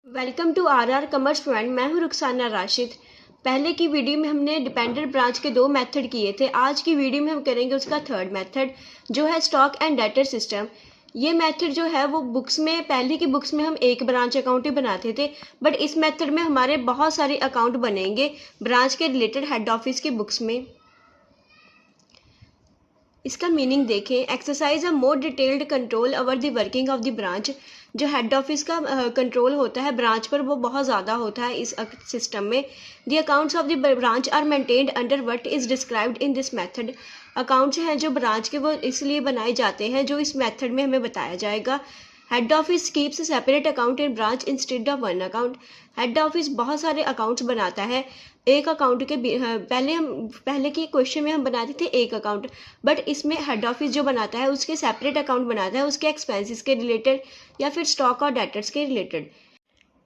Welcome to our commerce point. मैं हूं रुखसाना राशिद। पहले की वीडियो में हमने डिपेंडेंट ब्रांच के 2 मेथड किए थे। आज की वीडियो में हम करेंगे उसका थर्ड मेथड, जो है स्टॉक एंड डेटर सिस्टम। ये मेथड जो है वो बुक्स में, पहले की बुक्स में हम एक ब्रांच अकाउंट ही बनाते थे, बट इस मेथड में हमारे बहुत सारे अकाउंट बनेंगे ब्रांच के रिलेटेड हेड ऑफिस की बुक्स में। इसका मीनिंग देखें, exercise a more detailed control over the working of the branch. जो हेड ऑफिस का कंट्रोल होता है ब्रांच पर, वो बहुत ज़्यादा होता है इस सिस्टम में। The accounts of the branch are maintained under what is described in this method. Accounts हैं जो ब्रांच के, वो इसलिए बनाए जाते हैं जो इस मेथड में हमें बताया जाएगा। Head office keeps separate account in branch instead of one account. Head office बहुत सारे अकाउंट्स बनाता है एक अकाउंट के पहले के क्वेश्चन में हम बनाते थे एक अकाउंट, बट इसमें हेड ऑफिस जो बनाता है उसके सेपरेट अकाउंट बनाता है, उसके एक्सपेंसेस के रिलेटेड या फिर स्टॉक और डेटर्स के related.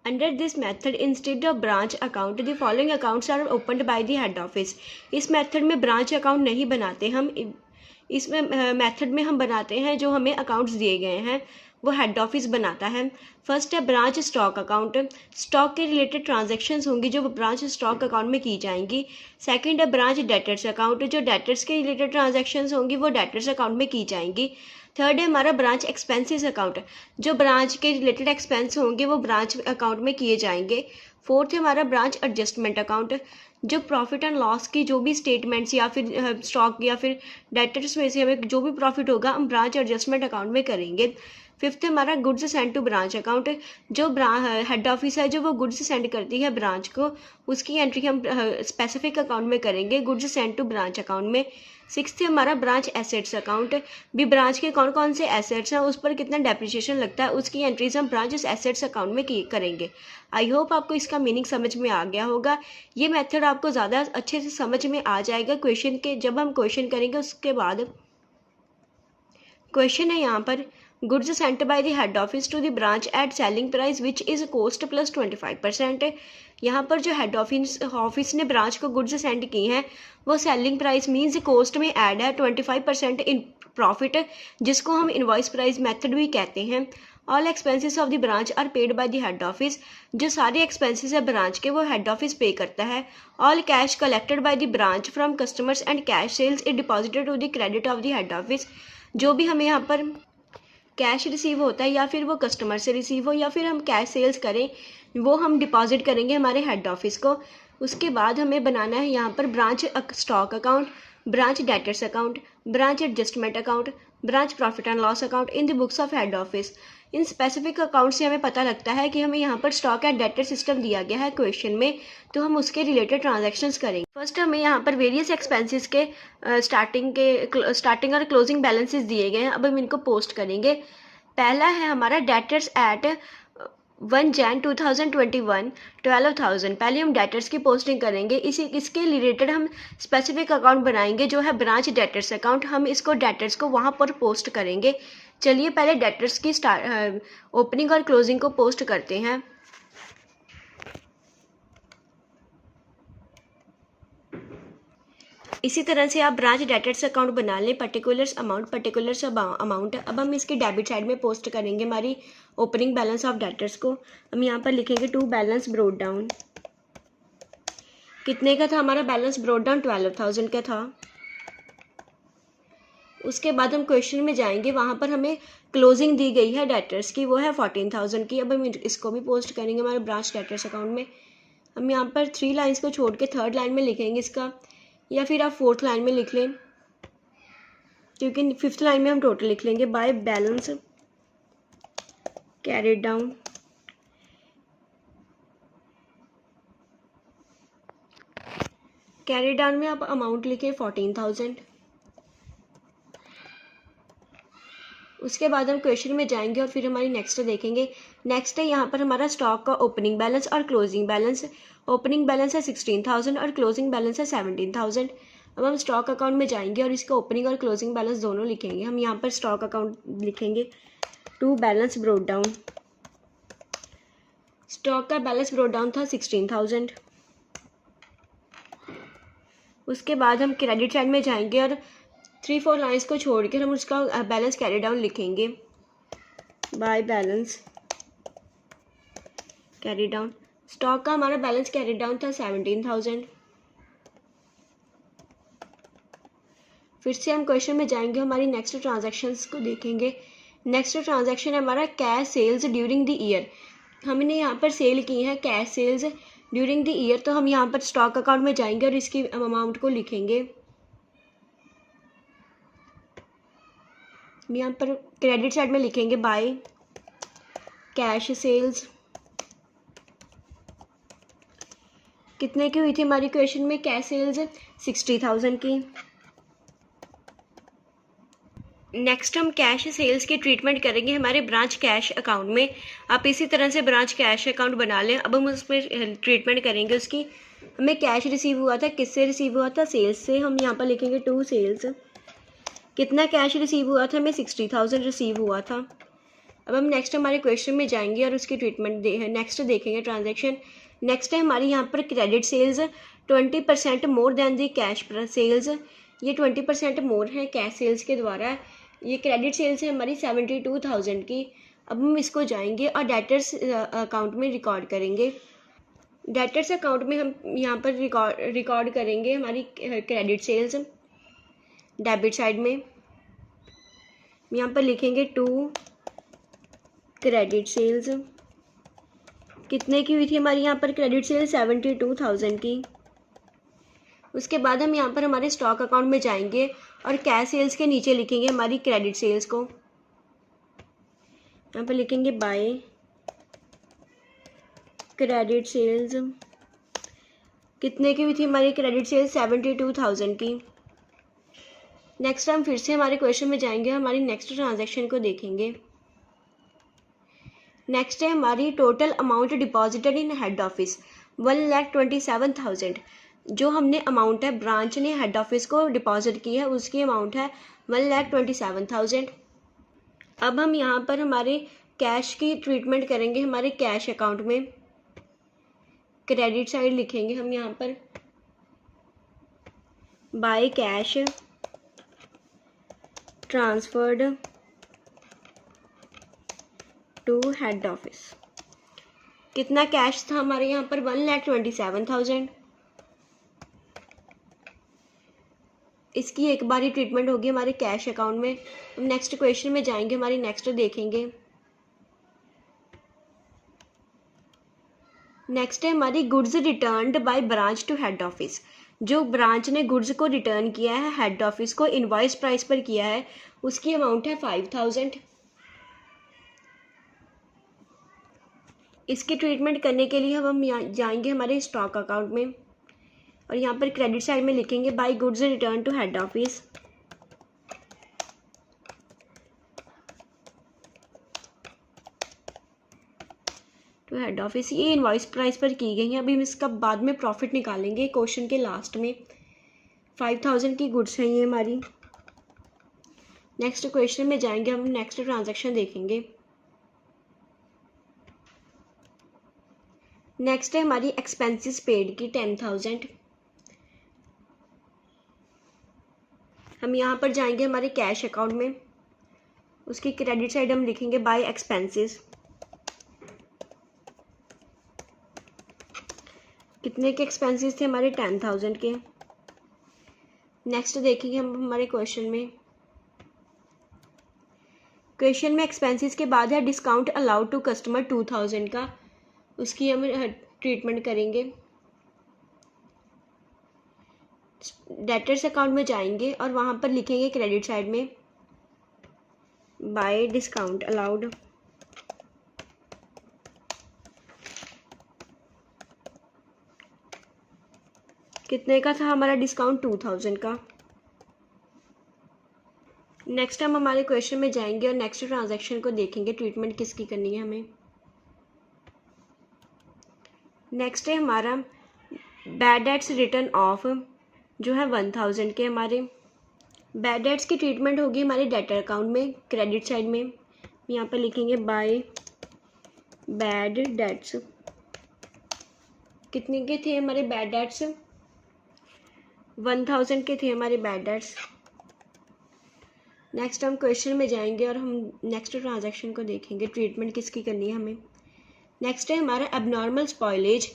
Under this method instead of branch account the following accounts are opened by the head office. इस मेथड में ब्रांच अकाउंट नहीं बनाते हम, इसमें मेथड में हम बनाते हैं जो हमें अकाउंट्स दिए गए हैं वो हेड ऑफिस बनाता है। फर्स्ट है ब्रांच स्टॉक अकाउंट। स्टॉक के रिलेटेड ट्रांजैक्शंस होंगी जो ब्रांच स्टॉक अकाउंट में की जाएंगी। सेकंड है ब्रांच डेटर्स अकाउंट। जो डेटर्स के रिलेटेड ट्रांजैक्शंस होंगी वो डेटर्स अकाउंट में की जाएंगी। थर्ड है हमारा ब्रांच एक्सपेंसेस अकाउंट। जो ब्रांच के रिलेटेड एक्सपेंस होंगे वो ब्रांच अकाउंट में किए जाएंगे। फोर्थ है हमारा ब्रांच एडजस्टमेंट अकाउंट। जो प्रॉफिट एंड लॉस की जो भी स्टेटमेंट्स या फिर स्टॉक या फिर डेटर्स में से हमें जो भी प्रॉफिट होगा हम ब्रांच एडजस्टमेंट अकाउंट में करेंगे। फिफ्थ है हमारा goods send to branch account. जो हेड ऑफिस है जो वो गुड्स सेंड करती है ब्रांच को, उसकी एंट्री हम स्पेसिफिक अकाउंट में करेंगे, goods send to branch account में। सिक्स्थ है हमारा ब्रांच एसेट्स अकाउंट। भी ब्रांच के कौन कौन से एसेट्स हैं, उस पर कितना डेप्रिसिएशन लगता है, उसकी एंट्रीज हम ब्रांच एसेट्स अकाउंट में करेंगे। आई होप आपको इसका मीनिंग समझ में आ गया होगा। ये मेथड आपको ज़्यादा अच्छे से समझ में आ जाएगा क्वेश्चन के, जब हम क्वेश्चन करेंगे उसके बाद। क्वेश्चन है यहाँ पर, goods sent by the head office to the branch at selling price which is cost plus 25%। यहाँ पर जो हेड ऑफिस ने ब्रांच को गुड्स सेंड की हैं वो सेलिंग प्राइस मीन्स कॉस्ट में ऐड है 25% इन प्रॉफिट, जिसको हम इनवॉइस प्राइस मेथड भी कहते हैं। All expenses of the branch are paid by the head office. जो सारे एक्सपेंसेस है ब्रांच के वो हेड ऑफिस पे करता है। All cash collected by the branch from customers and cash sales is deposited to the credit of the head office. जो भी हमें यहाँ पर कैश रिसीव होता है या फिर वो कस्टमर से रिसीव हो या फिर हम कैश सेल्स करें, वो हम डिपॉजिट करेंगे हमारे हेड ऑफिस को। उसके बाद हमें बनाना है यहाँ पर branch stock account, branch debtors account, branch adjustment account, branch profit and loss account in the books of head office. In specific account से हमें पता लगता है कि हमें यहाँ पर स्टॉक एंड डेटर सिस्टम दिया गया है क्वेश्चन में, तो हम उसके रिलेटेड ट्रांजैक्शंस करेंगे। फर्स्ट हमें यहाँ पर वेरियस एक्सपेंसेस के स्टार्टिंग और क्लोजिंग बैलेंसेस दिए गए हैं। अब हम इनको पोस्ट करेंगे। पहला है हमारा डेटर्स एट 1 Jan 2021 12,000। पहले हम डेटर्स की पोस्टिंग करेंगे। इसके रिलेटेड हम स्पेसिफिक अकाउंट बनाएंगे जो है ब्रांच डेटर्स अकाउंट। हम इसको डेटर्स को वहाँ पर पोस्ट करेंगे। चलिए पहले डेटर्स की ओपनिंग और क्लोजिंग को पोस्ट करते हैं। इसी तरह से आप ब्रांच डेटर्स अकाउंट बना लें, पर्टिकुलर्स अमाउंट। अब हम इसकी डेबिट साइड में पोस्ट करेंगे हमारी ओपनिंग बैलेंस ऑफ डेटर्स को। हम यहाँ पर लिखेंगे टू बैलेंस ब्रोड डाउन। कितने का था हमारा बैलेंस ब्रोड डाउन? 12,000 का था। उसके बाद हम क्वेश्चन में जाएंगे, वहाँ पर हमें क्लोजिंग दी गई है डेटर्स की, वो है 14,000 की। अब हम इसको भी पोस्ट करेंगे हमारे ब्रांच डेटर्स अकाउंट में। हम यहाँ पर 3 लाइन्स को छोड़ के थर्ड लाइन में लिखेंगे इसका, या फिर आप फोर्थ लाइन में लिख लें, क्योंकि फिफ्थ लाइन में हम टोटल लिख लेंगे by balance carried down. Carried down में आप अमाउंट लिखें 14,000। उसके बाद हम क्वेश्चन में जाएंगे और फिर हमारी नेक्स्ट देखेंगे। नेक्स्ट है यहाँ पर हमारा स्टॉक का ओपनिंग बैलेंस और क्लोजिंग बैलेंस। ओपनिंग बैलेंस है 16,000 और क्लोजिंग बैलेंस है 17,000। अब हम स्टॉक अकाउंट में जाएंगे और इसका ओपनिंग और क्लोजिंग बैलेंस दोनों लिखेंगे। हम यहाँ पर स्टॉक अकाउंट लिखेंगे to balance brought down. Stock का बैलेंस ब्रोड डाउन था 16,000। उसके बाद हम क्रेडिट साइड में जाएंगे और 3-4 लाइन्स को छोड़कर हम उसका बैलेंस कैरी डाउन लिखेंगे by balance carry down. Stock का हमारा बैलेंस कैरी डाउन था 17,000। फिर से हम क्वेश्चन में जाएंगे, हमारी नेक्स्ट ट्रांजैक्शंस को देखेंगे। नेक्स्ट ट्रांजैक्शन है हमारा cash sales during the year. हमने यहाँ पर सेल की है cash sales during the year, तो हम यहाँ पर स्टॉक अकाउंट में जाएंगे और इसकी अमाउंट को लिखेंगे। हम यहाँ पर क्रेडिट साइड में लिखेंगे बाय कैश सेल्स। कितने की हुई थी हमारी क्वेश्चन में कैश सेल्स? 60,000 की। नेक्स्ट हम कैश सेल्स की ट्रीटमेंट करेंगे हमारे ब्रांच कैश अकाउंट में। आप इसी तरह से ब्रांच कैश अकाउंट बना लें। अब हम उसमें ट्रीटमेंट करेंगे उसकी। हमें कैश रिसीव हुआ था, किससे रिसीव हुआ था? सेल्स से। हम यहाँ पर लिखेंगे टू सेल्स। कितना कैश रिसीव हुआ था? हमें 60,000 रिसीव हुआ था। अब हम नेक्स्ट हमारे क्वेश्चन में जाएंगे और उसकी ट्रीटमेंट नेक्स्ट देखेंगे ट्रांजेक्शन। नेक्स्ट है हमारी यहाँ पर क्रेडिट सेल्स 20% मोर देन दी कैश सेल्स। ये 20% मोर है कैश सेल्स के द्वारा। ये क्रेडिट सेल्स है हमारी 72,000 की। अब हम इसको जाएंगे और डेटर्स अकाउंट में रिकॉर्ड करेंगे। डेटर्स अकाउंट में हम यहाँ पर रिकॉर्ड करेंगे हमारी क्रेडिट सेल्स। डेबिट साइड में यहाँ पर लिखेंगे टू क्रेडिट सेल्स। कितने की हुई थी हमारी यहाँ पर क्रेडिट सेल? 72,000 की। उसके बाद हम यहाँ पर हमारे स्टॉक अकाउंट में जाएंगे और कैश सेल्स के नीचे लिखेंगे हमारी क्रेडिट सेल्स को। यहाँ पर लिखेंगे बाय क्रेडिट सेल्स। कितने की हुई थी हमारी क्रेडिट सेल्स? 72,000 की। नेक्स्ट हम फिर से हमारे क्वेश्चन में जाएंगे, हमारी नेक्स्ट ट्रांजैक्शन को देखेंगे। नेक्स्ट है हमारी total amount deposited in head office 1,27,000। जो हमने अमाउंट है ब्रांच ने हेड ऑफिस को डिपॉजिट की है उसकी अमाउंट है 1,27,000। अब हम यहाँ पर हमारे कैश की ट्रीटमेंट करेंगे हमारे कैश अकाउंट में। क्रेडिट साइड लिखेंगे हम यहाँ पर by cash transferred to head office. कितना कैश था हमारे यहाँ पर? 1,27,000। इसकी एक बार ही ट्रीटमेंट होगी हमारे कैश अकाउंट में। हम नेक्स्ट क्वेश्चन में जाएंगे, हमारी नेक्स्ट देखेंगे। नेक्स्ट है हमारी goods returned by branch to head office. जो ब्रांच ने गुड्स को रिटर्न किया है हेड ऑफिस को इनवॉइस प्राइस पर किया है उसकी अमाउंट है 5,000। इसकी ट्रीटमेंट करने के लिए हम यहाँ जाएंगे हमारे स्टॉक अकाउंट में और यहाँ पर क्रेडिट साइड में लिखेंगे by goods return to head office. To head office ये इनवॉइस प्राइस पर की गई है। अभी हम इसका बाद में प्रॉफिट निकालेंगे क्वेश्चन के लास्ट में। 5,000 की गुड्स हैं ये हमारी। नेक्स्ट क्वेश्चन में जाएंगे, हम नेक्स्ट ट्रांजैक्शन देखेंगे। नेक्स्ट है हमारी एक्सपेंसेस पेड की 10,000। हम यहाँ पर जाएंगे हमारे कैश अकाउंट में, उसकी क्रेडिट साइड हम लिखेंगे बाय एक्सपेंसेस। कितने के एक्सपेंसेस थे हमारे? 10,000 के। नेक्स्ट देखेंगे हम हमारे क्वेश्चन में। क्वेश्चन में एक्सपेंसेस के बाद है डिस्काउंट अलाउड टू कस्टमर 2,000 का, उसकी हम ट्रीटमेंट करेंगे। डेटर्स अकाउंट में जाएंगे और वहाँ पर लिखेंगे क्रेडिट साइड में बाय डिस्काउंट अलाउड। कितने का था हमारा डिस्काउंट? 2,000 का। नेक्स्ट हम हमारे क्वेश्चन में जाएंगे और नेक्स्ट ट्रांजैक्शन को देखेंगे, ट्रीटमेंट किसकी करनी है हमें। नेक्स्ट है हमारा बैड डेट्स रिटर्न ऑफ जो है 1,000 के। हमारे बैड डेट्स की ट्रीटमेंट होगी हमारे डेटर अकाउंट में क्रेडिट साइड में। यहाँ पर लिखेंगे बाय बैड डेट्स। कितने के थे हमारे बैड डेट्स? 1,000 के थे हमारे बैड डेट्स। नेक्स्ट हम क्वेश्चन में जाएंगे और हम नेक्स्ट ट्रांजैक्शन को देखेंगे, ट्रीटमेंट किसकी करनी है हमें। नेक्स्ट है हमारा एबनॉर्मल स्पॉइलेज।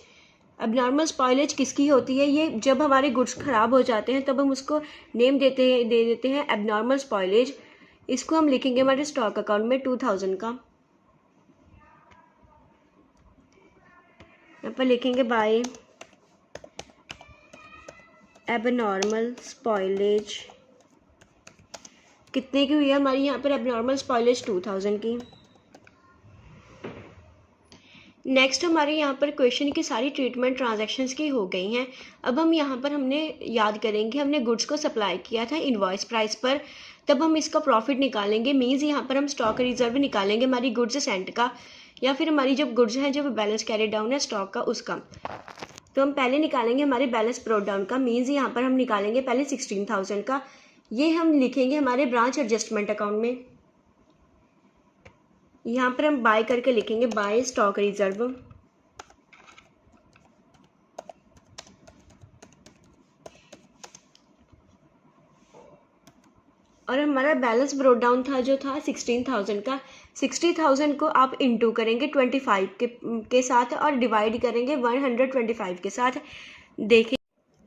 एबनॉर्मल स्पॉइलेज किसकी होती है? ये जब हमारे गुड्स ख़राब हो जाते हैं तब हम उसको नेम दे देते हैं एबनॉर्मल स्पॉइलेज। इसको हम लिखेंगे हमारे स्टॉक अकाउंट में 2000 का। यहाँ पर लिखेंगे बाय एबनॉर्मल स्पॉइलेज। कितने की हुई है हमारी यहाँ पर एबनॉर्मल स्पॉइलेज? 2000 की। नेक्स्ट हमारे यहाँ पर क्वेश्चन की सारी ट्रीटमेंट ट्रांजैक्शंस की हो गई हैं। अब हम यहाँ पर हमने याद करेंगे, हमने गुड्स को सप्लाई किया था इनवॉइस प्राइस पर, तब हम इसका प्रॉफिट निकालेंगे। मीन्स यहाँ पर हम स्टॉक रिजर्व निकालेंगे हमारी गुड्स सेंट का, या फिर हमारी जब गुड्स हैं जब बैलेंस कैरी डाउन है स्टॉक का उसका। तो हम पहले निकालेंगे हमारे बैलेंस ब्रॉट डाउन का। मीन्स यहाँ पर हम निकालेंगे पहले 16,000 का। ये हम लिखेंगे हमारे ब्रांच एडजस्टमेंट अकाउंट में। यहाँ पर हम बाय करके लिखेंगे बाय स्टॉक रिजर्व। और हमारा बैलेंस ब्रोट डाउन था जो था 16,000 का। 60,000 को आप इंटू करेंगे 25 के साथ और डिवाइड करेंगे 125 के साथ। देखिए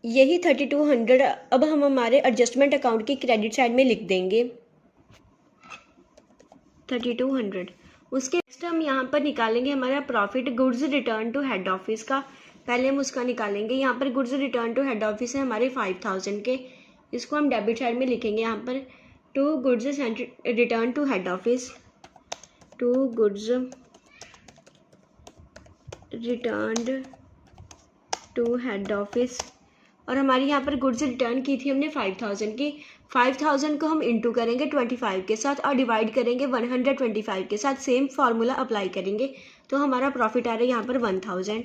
यही 3200 अब हम हमारे एडजस्टमेंट अकाउंट की क्रेडिट साइड में लिख देंगे 3200। उसके नेक्स्ट हम यहाँ पर निकालेंगे हमारा profit goods return to head office का। पहले हम उसका निकालेंगे। यहाँ पर goods return to head office है हमारे 5000 के। इसको हम डेबिट साइड में लिखेंगे यहाँ पर to goods return to head office, to goods return to head office. और हमारी यहाँ पर गुड्स रिटर्न की थी हमने 5000 की। 5000 को हम इंटू करेंगे 25 के साथ और डिवाइड करेंगे 125 के साथ। सेम फार्मूला अप्लाई करेंगे तो हमारा प्रॉफिट आ रहा है यहाँ पर 1000।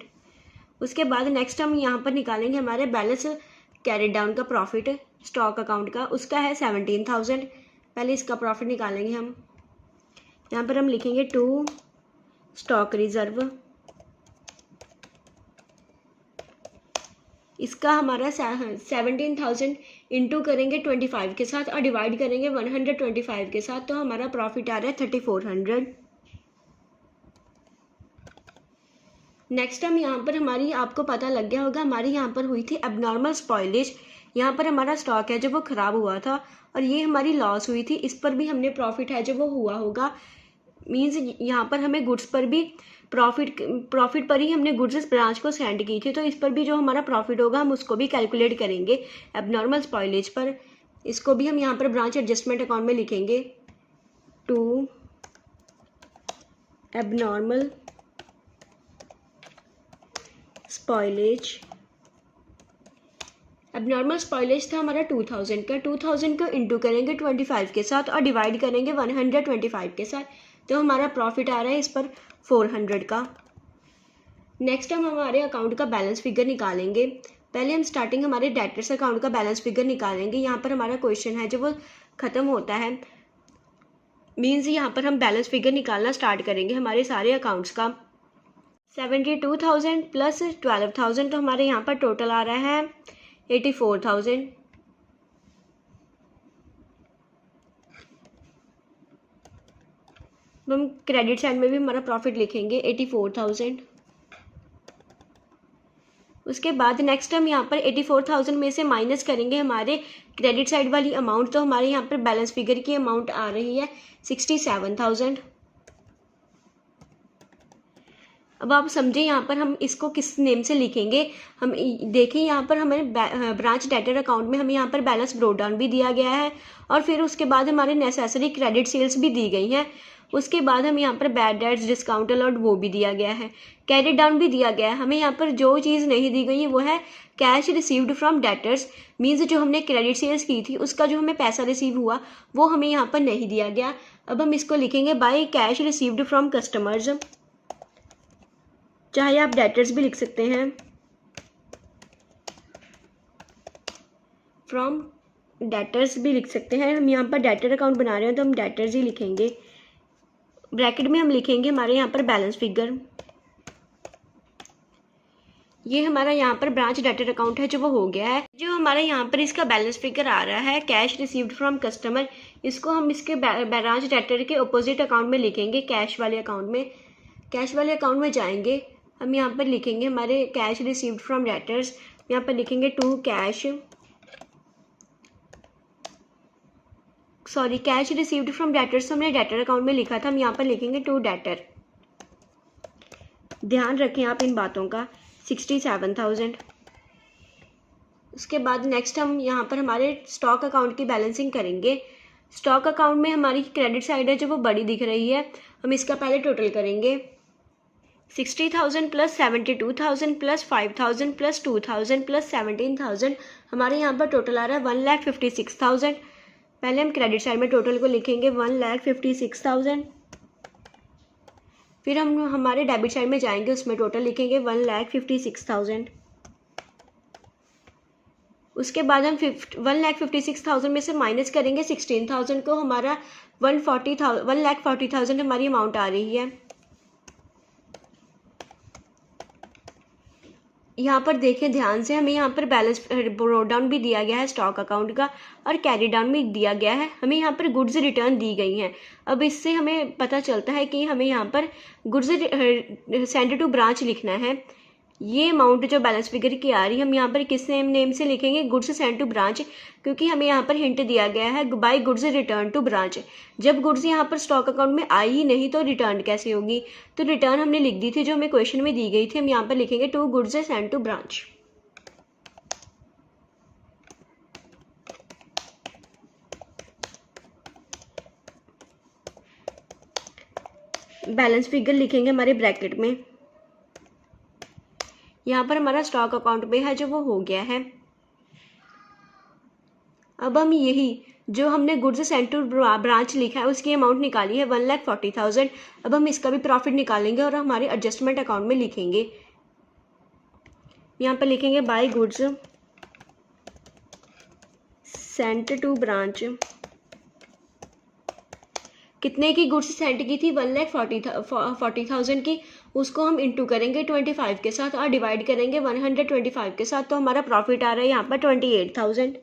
उसके बाद नेक्स्ट हम यहाँ पर निकालेंगे हमारे बैलेंस कैरी डाउन का प्रॉफिट स्टॉक अकाउंट का। उसका है 17,000। पहले इसका प्रॉफिट निकालेंगे हम। यहाँ पर हम लिखेंगे टू स्टॉक रिजर्व। इसका हमारा 17,000 इंटू करेंगे 25 के साथ और डिवाइड करेंगे 125 के साथ, तो हमारा प्रॉफिट आ रहा है 3400। नेक्स्ट हम यहाँ पर हमारी आपको पता लग गया होगा हमारी यहाँ पर हुई थी एबनॉर्मल स्पॉइलेज। यहाँ पर हमारा स्टॉक है जो वो ख़राब हुआ था और ये हमारी लॉस हुई थी। इस पर भी हमने प्रॉफिट है जो वो हुआ होगा। मीन्स यहाँ पर हमें गुड्स पर भी प्रॉफिट पर ही हमने गुड्स ब्रांच को सेंड की थी, तो इस पर भी जो हमारा प्रॉफिट होगा हम उसको भी कैलकुलेट करेंगे एबनॉर्मल स्पॉइलेज पर। इसको भी हम यहाँ पर ब्रांच एडजस्टमेंट अकाउंट में लिखेंगे to abnormal spoilage. Abnormal spoilage था हमारा 2000 का। 2000 को इंटू करेंगे 25 के साथ और डिवाइड करेंगे 125 के साथ, तो हमारा प्रॉफिट आ रहा है इस पर 400 का। नेक्स्ट हम हमारे अकाउंट का बैलेंस फिगर निकालेंगे। पहले हम स्टार्टिंग हमारे डेटर्स अकाउंट का बैलेंस फिगर निकालेंगे। यहाँ पर हमारा क्वेश्चन है जो वो ख़त्म होता है। मीन्स यहाँ पर हम बैलेंस फिगर निकालना स्टार्ट करेंगे हमारे सारे अकाउंट्स का। 72,000 प्लस 12,000, तो हमारे यहाँ पर टोटल आ रहा है 84,000। हम क्रेडिट साइड में भी हमारा प्रॉफिट लिखेंगे 84,000। उसके बाद नेक्स्ट हम यहाँ पर 84,000 में से माइनस करेंगे हमारे क्रेडिट साइड वाली अमाउंट, तो हमारे यहाँ पर बैलेंस फिगर की अमाउंट आ रही है 67,000। अब आप समझे यहाँ पर हम इसको किस नेम से लिखेंगे। हम देखें यहाँ पर हमारे ब्रांच डेटर अकाउंट में हमें यहाँ पर बैलेंस ब्रोट डाउन भी दिया गया है और फिर उसके बाद हमारे नेसेसरी क्रेडिट सेल्स भी दी गई हैं। उसके बाद हम यहाँ पर बैड डेट्स डिस्काउंट अलॉट वो भी दिया गया है, कैरी डाउन भी दिया गया है। हमें यहाँ पर जो चीज़ नहीं दी गई है वो है cash received from debtors. Means जो हमने क्रेडिट सेल्स की थी उसका जो हमें पैसा रिसीव हुआ वो हमें यहाँ पर नहीं दिया गया। अब हम इसको लिखेंगे by cash received from customers, चाहे आप डेटर्स भी लिख सकते हैं, फ्रॉम डेटर्स भी लिख सकते हैं। हम यहाँ पर डेटर अकाउंट बना रहे हैं तो हम डेटर्स ही लिखेंगे। ब्रैकेट में हम लिखेंगे हमारे यहाँ पर बैलेंस फिगर। ये हमारा यहाँ पर ब्रांच डेटर अकाउंट है जो वो हो गया है। जो हमारा यहाँ पर इसका बैलेंस फिगर आ रहा है कैश रिसीव्ड फ्रॉम कस्टमर, इसको हम इसके ब्रांच डेटर के अपोजिट अकाउंट में लिखेंगे, कैश वाले अकाउंट में। कैश वाले अकाउंट में जाएंगे, हम यहाँ पर लिखेंगे हमारे कैश रिसीव्ड फ्रॉम डेटर्स, यहाँ पर लिखेंगे कैश रिसीव्ड फ्रॉम डेटर्स हमने डेटर अकाउंट में लिखा था, हम यहाँ पर लिखेंगे टू डेटर। ध्यान रखें आप इन बातों का, 67,000। उसके बाद नेक्स्ट हम यहाँ पर हमारे स्टॉक अकाउंट की बैलेंसिंग करेंगे। स्टॉक अकाउंट में हमारी क्रेडिट साइड है जो वो बड़ी दिख रही है, हम इसका पहले टोटल करेंगे। 60,000 प्लस 72,000 प्लस 5,000 प्लस 2,000 प्लस 17,000, हमारे यहाँ पर टोटल आ रहा है 1,56,000। पहले हम क्रेडिट साइड में टोटल को लिखेंगे 1,56,000। फिर हम हमारे डेबिट साइड में जाएंगे, उसमें टोटल लिखेंगे 1,56,000। उसके बाद हम 1,56,000 में से माइनस करेंगे 16,000 को, हमारा 1,40,000 हमारी अमाउंट आ रही है। यहाँ पर देखें ध्यान से, हमें यहाँ पर बैलेंस ब्रोड डाउन भी दिया गया है स्टॉक अकाउंट का और कैरी डाउन भी दिया गया है, हमें यहाँ पर गुड्स रिटर्न दी गई हैं। अब इससे हमें पता चलता है कि हमें यहाँ पर गुड्स सेंड टू ब्रांच लिखना है। ये अमाउंट जो बैलेंस फिगर की आ रही है, हम यहाँ पर किस नेम से लिखेंगे, गुड्स सेंड टू ब्रांच, क्योंकि हमें यहाँ पर हिंट दिया गया है by goods return to branch. जब गुड्स यहाँ पर स्टॉक अकाउंट में आई ही नहीं तो रिटर्न कैसे होगी, तो रिटर्न हमने लिख दी थी जो हमें क्वेश्चन में दी गई थी, हम यहाँ पर लिखेंगे to goods send to branch. Balance figure लिखेंगे हमारे ब्रैकेट में, यहाँ पर हमारा स्टॉक अकाउंट में है जो वो हो गया है। अब हम यही जो हमने गुड्स सेंड टू ब्रांच लिखा है उसकी अमाउंट निकाली है 1,40,000। अब हम इसका भी प्रॉफिट निकालेंगे और हमारे एडजस्टमेंट अकाउंट में लिखेंगे, यहाँ पर लिखेंगे by goods sent to branch. कितने की गुड्स सेंड की थी, 1,40,000 की, उसको हम इंटू करेंगे 25 के साथ और डिवाइड करेंगे 125 के साथ, तो हमारा प्रॉफिट आ रहा है यहाँ पर 28,000।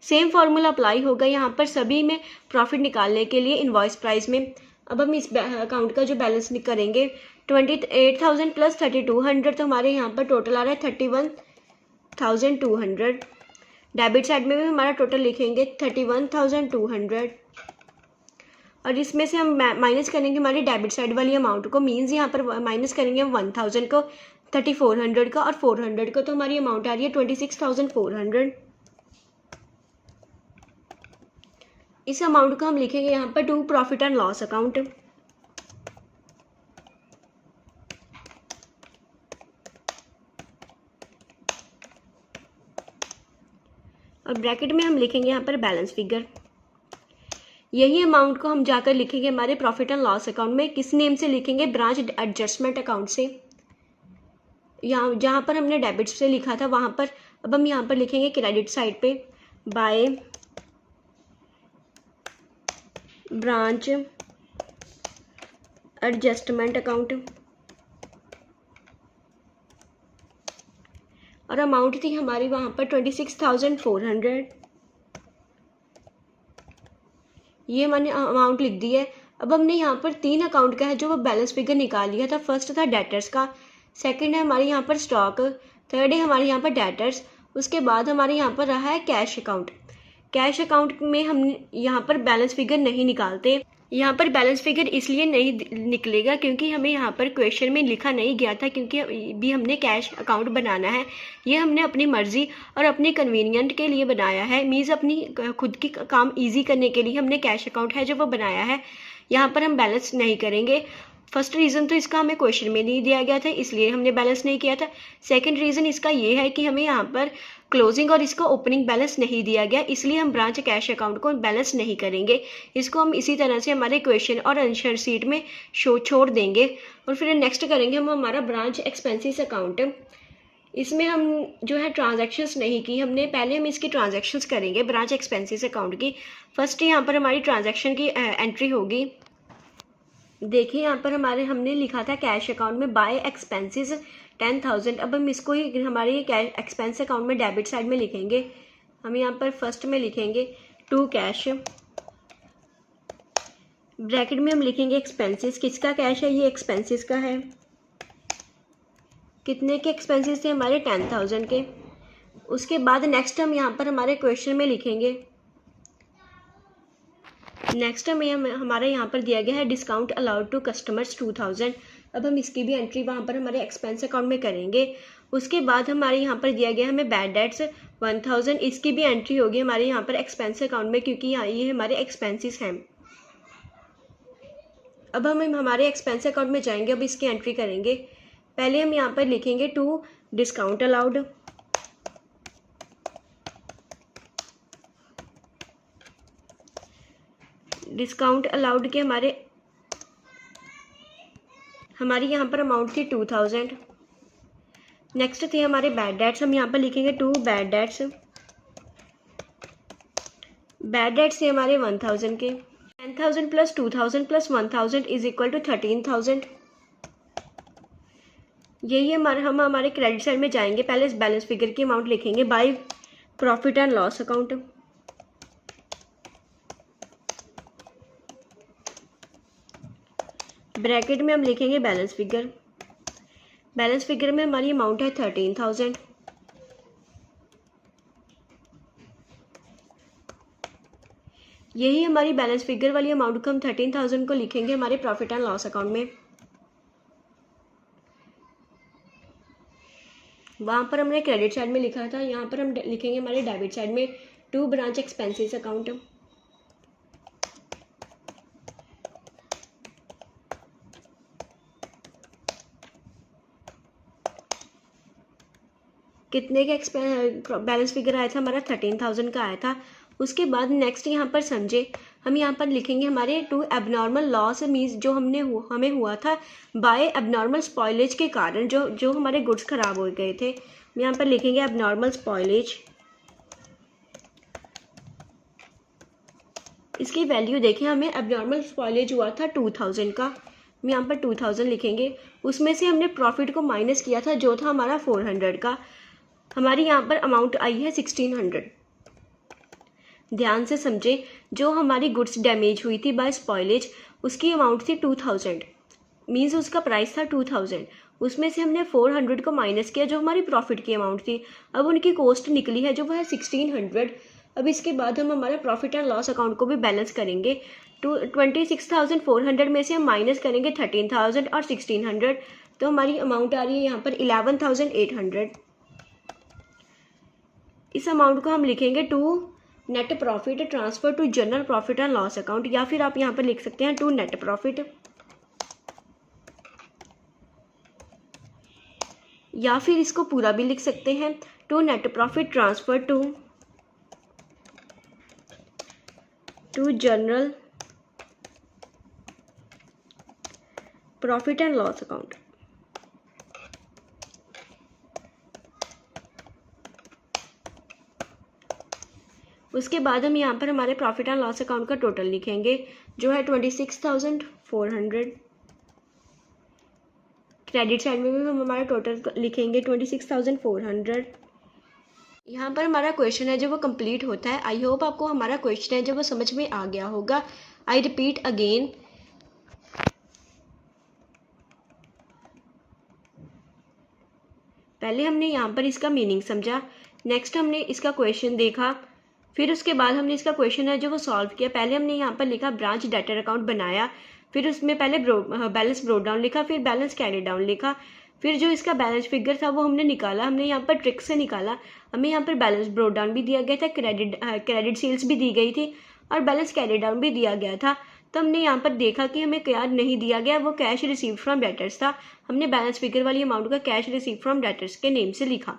सेम फॉर्मूला अप्लाई होगा यहाँ पर सभी में प्रॉफिट निकालने के लिए इनवॉइस प्राइस में। अब हम इस अकाउंट का जो बैलेंस करेंगे 28,000 प्लस 3,200, तो हमारे यहाँ पर टोटल आ रहा है 31,200। डेबिट साइड में भी हमारा टोटल लिखेंगे 31,200 और इसमें से हम माइनस करेंगे हमारी डेबिट साइड वाली अमाउंट को, मीन्स यहाँ पर माइनस करेंगे हम 1,000 को, 3,400 का और 400 को, तो हमारी अमाउंट आ रही है 26,400। इस अमाउंट को हम लिखेंगे यहाँ पर to profit and loss account. और ब्रैकेट में हम लिखेंगे यहाँ पर बैलेंस फिगर। यही अमाउंट को हम जाकर लिखेंगे हमारे प्रॉफिट एंड लॉस अकाउंट में, किस नेम से लिखेंगे, ब्रांच एडजस्टमेंट अकाउंट से। यहाँ जहाँ पर हमने डेबिट से लिखा था वहाँ पर अब हम यहाँ पर लिखेंगे क्रेडिट साइड पे बाय ब्रांच एडजस्टमेंट अकाउंट, और अमाउंट थी हमारी वहाँ पर 26,400। ये मैंने अमाउंट लिख दी है। अब हमने यहाँ पर 3 अकाउंट का है जो वो बैलेंस फिगर निकाल लिया था। फर्स्ट था डेटर्स का, सेकंड है हमारे यहाँ पर स्टॉक, थर्ड है हमारे यहाँ पर डेटर्स। उसके बाद हमारे यहाँ पर रहा है कैश अकाउंट। कैश अकाउंट में हम यहाँ पर बैलेंस फिगर नहीं निकालते। यहाँ पर बैलेंस फिगर इसलिए नहीं निकलेगा क्योंकि हमें यहाँ पर क्वेश्चन में लिखा नहीं गया था, क्योंकि भी हमने कैश अकाउंट बनाना है। ये हमने अपनी मर्जी और अपनी कन्वीनियंट के लिए बनाया है, मीन्स अपनी खुद की काम इजी करने के लिए हमने कैश अकाउंट है जो वो बनाया है। यहाँ पर हम बैलेंस नहीं करेंगे। फर्स्ट रीज़न तो इसका हमें क्वेश्चन में नहीं दिया गया था, इसलिए हमने बैलेंस नहीं किया था। सेकंड रीज़न इसका ये है कि हमें यहाँ पर क्लोजिंग और इसका ओपनिंग बैलेंस नहीं दिया गया, इसलिए हम ब्रांच कैश अकाउंट को बैलेंस नहीं करेंगे। इसको हम इसी तरह से हमारे क्वेश्चन और आंसर शीट में छोड़ देंगे। और फिर नेक्स्ट करेंगे हम हमारा ब्रांच एक्सपेंसेस अकाउंट। इसमें हम जो है ट्रांजैक्शंस नहीं की हमने, पहले हम इसकी ट्रांजैक्शंस करेंगे ब्रांच एक्सपेंसेस अकाउंट की। फर्स्ट यहाँ पर हमारी ट्रांजैक्शन की एंट्री होगी। देखिए यहाँ पर हमने लिखा था कैश अकाउंट में बाय एक्सपेंसेस 10,000। अब हम इसको ही हमारे एक्सपेंस अकाउंट में डेबिट साइड में लिखेंगे। हम यहाँ पर फर्स्ट में लिखेंगे टू कैश ब्रैकेट में हम लिखेंगे एक्सपेंसेस। किसका कैश है? ये एक्सपेंसेस का है। कितने के एक्सपेंसेस थे हमारे? 10,000 के। उसके बाद नेक्स्ट हम यहाँ पर हमारे क्वेश्चन में लिखेंगे, नेक्स्ट हमें हमारे यहाँ पर दिया गया है डिस्काउंट अलाउड टू कस्टमर्स 2,000। अब हम इसकी भी एंट्री वहाँ पर हमारे एक्सपेंस अकाउंट में करेंगे। उसके बाद हमारे यहाँ पर दिया गया हमें बैड डेट्स 1,000, इसकी भी एंट्री होगी हमारे यहाँ पर एक्सपेंस अकाउंट में, क्योंकि यहाँ ये हमारे एक्सपेंसेस हैं। अब हम हमारे एक्सपेंस अकाउंट में जाएंगे, अब इसकी एंट्री करेंगे। पहले हम यहाँ पर लिखेंगे to discount allowed, discount allowed के हमारी यहाँ पर अमाउंट थी 2,000। नेक्स्ट थे हमारे बैड डेट्स, हम यहाँ पर लिखेंगे to bad debts. Bad debts थे हमारे 1,000 के। 10,000 plus 2,000 plus 1,000 is equal to 13,000। यही हम हमारे क्रेडिट साइड में जाएंगे। पहले इस बैलेंस फिगर की अमाउंट लिखेंगे by profit and loss account. Bracket में हम लिखेंगे बैलेंस फिगर। बैलेंस फिगर में हमारी अमाउंट है 13,000। यही हमारी बैलेंस फिगर वाली अमाउंट को हम 13,000 को लिखेंगे हमारे प्रॉफिट एंड लॉस अकाउंट में। वहाँ पर हमने क्रेडिट साइड में लिखा था, यहाँ पर हम लिखेंगे हमारे डेबिट साइड में टू ब्रांच एक्सपेंसेस अकाउंट। कितने का बैलेंस फिगर आया था हमारा? 13,000 का आया था। उसके बाद नेक्स्ट यहाँ पर समझे, हम यहाँ पर लिखेंगे हमारे टू एबनॉर्मल लॉस मीन्स जो हमें हुआ था बाय एबनॉर्मल स्पॉइलेज के कारण, जो हमारे गुड्स खराब हो गए थे। हम यहाँ पर लिखेंगे एबनॉर्मल स्पॉइलेज। इसकी वैल्यू देखें, हमें एबनॉर्मल स्पॉइलेज हुआ था 2,000 का। हम यहाँ पर 2,000 लिखेंगे। उसमें से हमने प्रॉफिट को माइनस किया था जो था हमारा 400 का। हमारी यहाँ पर अमाउंट आई है 1,600। ध्यान से समझें, जो हमारी गुड्स डैमेज हुई थी बाय स्पॉइलेज उसकी अमाउंट थी 2,000 मीन्स उसका प्राइस था 2,000। उसमें से हमने 400 को माइनस किया जो हमारी प्रॉफिट की अमाउंट थी। अब उनकी कॉस्ट निकली है जो वह है 1,600। अब इसके बाद हम हमारे प्रॉफिट एंड लॉस अकाउंट को भी बैलेंस करेंगे। 26,400 में से हम माइनस करेंगे 13,000 और 1,600, तो हमारी अमाउंट आ रही है यहाँ पर 11,800। इस अमाउंट को हम लिखेंगे to net profit transfer to general profit and loss account, या फिर आप यहाँ पर लिख सकते हैं टू नेट प्रॉफिट, या फिर इसको पूरा भी लिख सकते हैं to net profit transfer to general profit and loss account. उसके बाद हम यहाँ पर हमारे प्रॉफिट एंड लॉस अकाउंट का टोटल लिखेंगे जो है 26,400। क्रेडिट साइड में भी हम हमारा टोटल लिखेंगे 26,400। यहाँ पर हमारा क्वेश्चन है जो वो कंप्लीट होता है। आई होप आपको हमारा क्वेश्चन है जो वो समझ में आ गया होगा। आई रिपीट अगेन, पहले हमने यहाँ पर इसका मीनिंग समझा, नेक्स्ट हमने इसका क्वेश्चन देखा, फिर उसके बाद हमने इसका क्वेश्चन है जो वो सॉल्व किया। पहले हमने यहाँ पर लिखा ब्रांच डेटर अकाउंट बनाया, फिर उसमें पहले बैलेंस ब्रोड डाउन लिखा, फिर बैलेंस कैरी डाउन लिखा, फिर जो इसका बैलेंस फिगर था वो हमने निकाला। हमने यहाँ पर ट्रिक से निकाला। हमें यहाँ पर बैलेंस ब्रोड डाउन भी दिया गया था, क्रेडिट सेल्स भी दी गई थी और बैलेंस कैरी डाउन भी दिया गया था। तो हमने यहाँ पर देखा कि हमें क्या नहीं दिया गया, वो कैश रिसीव फ्रॉम डेटर्स था। हमने बैलेंस फिगर वाली अमाउंट का कैश रिसीव फ्रॉम डेटर्स के नेम से लिखा।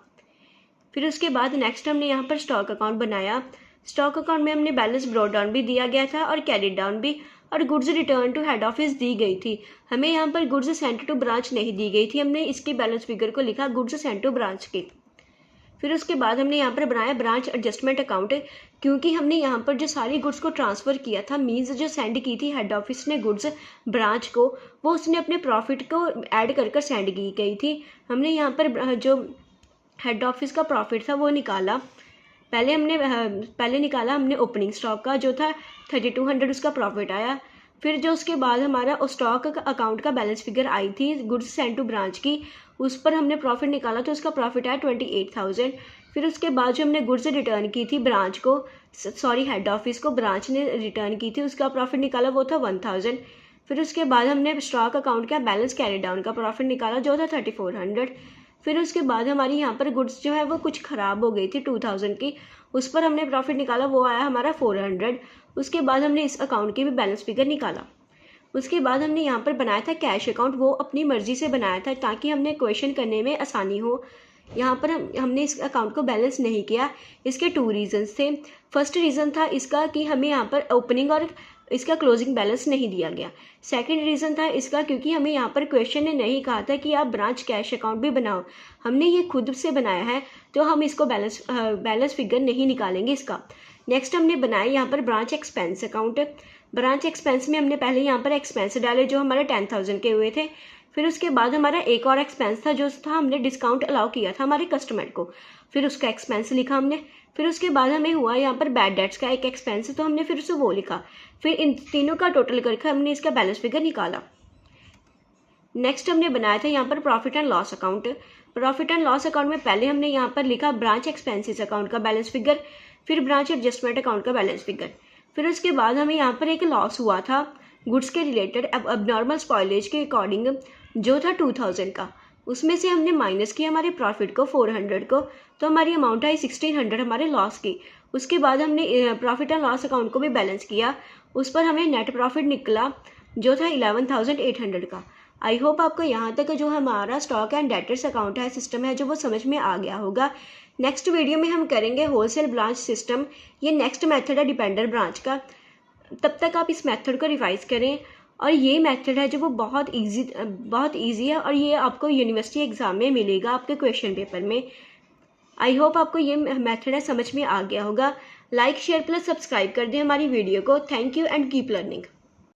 फिर उसके बाद नेक्स्ट हमने यहाँ पर स्टॉक अकाउंट बनाया। स्टॉक अकाउंट में हमने बैलेंस ब्रॉड डाउन भी दिया गया था और कैरिड डाउन भी, और goods return to head office दी गई थी। हमें यहाँ पर गुड्स सेंट टू ब्रांच नहीं दी गई थी। हमने इसकी बैलेंस फिगर को लिखा गुड्स सेंट टू ब्रांच के। फिर उसके बाद हमने यहाँ पर बनाया ब्रांच एडजस्टमेंट अकाउंट, क्योंकि हमने यहाँ पर जो सारी गुड्स को ट्रांसफ़र किया था मीन्स जो सेंड की थी हेड ऑफिस ने गुड्स ब्रांच को, वो उसने अपने प्रॉफिट को ऐड कर सेंड की गई थी। हमने यहाँ पर जो हेड ऑफिस का प्रॉफिट था वो निकाला। पहले निकाला हमने ओपनिंग स्टॉक का जो था 3,200 उसका प्रॉफिट आया। फिर जो उसके बाद हमारा स्टॉक अकाउंट का बैलेंस फिगर आई थी गुड्स सेंड टू ब्रांच की, उस पर हमने प्रॉफिट निकाला तो उसका प्रॉफिट आया 28,000। फिर उसके बाद जो हमने गुड्स रिटर्न की थी ब्रांच को, सॉरी हेड ऑफिस को ब्रांच ने रिटर्न की थी, उसका प्रॉफिट निकाला वो था 1,000। फिर उसके बाद हमने स्टॉक अकाउंट का बैलेंस कैरी डाउन का प्रॉफिट निकाला जो था 3,400। फिर उसके बाद हमारी यहाँ पर गुड्स जो है वो कुछ ख़राब हो गई थी 2,000 की, उस पर हमने प्रॉफिट निकाला, वो आया हमारा 400। उसके बाद हमने इस अकाउंट की भी बैलेंस फिगर निकाला। उसके बाद हमने यहाँ पर बनाया था कैश अकाउंट, वो अपनी मर्जी से बनाया था ताकि हमने क्वेश्चन करने में आसानी हो। यहाँ पर हमने इस अकाउंट को बैलेंस नहीं किया, इसके 2 रीज़न्स थे। फर्स्ट रीज़न था इसका कि हमें यहाँ पर ओपनिंग और इसका क्लोजिंग बैलेंस नहीं दिया गया। सेकंड रीज़न था इसका क्योंकि हमें यहाँ पर क्वेश्चन ने नहीं कहा था कि आप ब्रांच कैश अकाउंट भी बनाओ, हमने ये खुद से बनाया है तो हम इसको बैलेंस फिगर नहीं निकालेंगे इसका। नेक्स्ट हमने बनाया यहाँ पर branch expense account. Branch expense में हमने पहले यहाँ पर एक्सपेंस डाले जो हमारे 10,000 के हुए थे। फिर उसके बाद हमारा एक और एक्सपेंस था जो था हमने डिस्काउंट अलाउ किया था हमारे कस्टमर को, फिर उसका एक्सपेंस लिखा हमने। फिर उसके बाद हमें हुआ यहाँ पर बैड डेट्स का एक एक्सपेंस, तो हमने फिर उसे वो लिखा। फिर इन तीनों का टोटल करके हमने इसका बैलेंस फिगर निकाला। नेक्स्ट हमने बनाया था यहाँ पर profit and loss account. Profit and loss account में पहले हमने यहाँ पर लिखा ब्रांच एक्सपेंसेस अकाउंट का बैलेंस फिगर, फिर ब्रांच एडजस्टमेंट अकाउंट का बैलेंस फिगर। फिर उसके बाद हमें यहाँ पर एक लॉस हुआ था गुड्स के रिलेटेड अबनॉर्मल स्पॉइलेज के अकॉर्डिंग जो था 2,000 का, उसमें से हमने माइनस किया हमारे प्रॉफिट को 400 को, तो हमारी अमाउंट आई 1,600 हमारे लॉस की। उसके बाद हमने प्रॉफिट एंड लॉस अकाउंट को भी बैलेंस किया, उस पर हमें नेट प्रॉफिट निकला जो था 11,800 का। आई होप आपको यहाँ तक जो हमारा स्टॉक एंड डेटर्स अकाउंट है सिस्टम है जो वो समझ में आ गया होगा। नेक्स्ट वीडियो में हम करेंगे होलसेल ब्रांच सिस्टम, ये नेक्स्ट मेथड है डिपेंडर ब्रांच का। तब तक आप इस मेथड को रिवाइज करें, और ये मेथड है जो वो बहुत इजी है और ये आपको यूनिवर्सिटी एग्जाम में मिलेगा आपके क्वेश्चन पेपर में। आई होप आपको ये मेथड है समझ में आ गया होगा। लाइक शेयर प्लस सब्सक्राइब कर दें हमारी वीडियो को। Thank you and keep learning.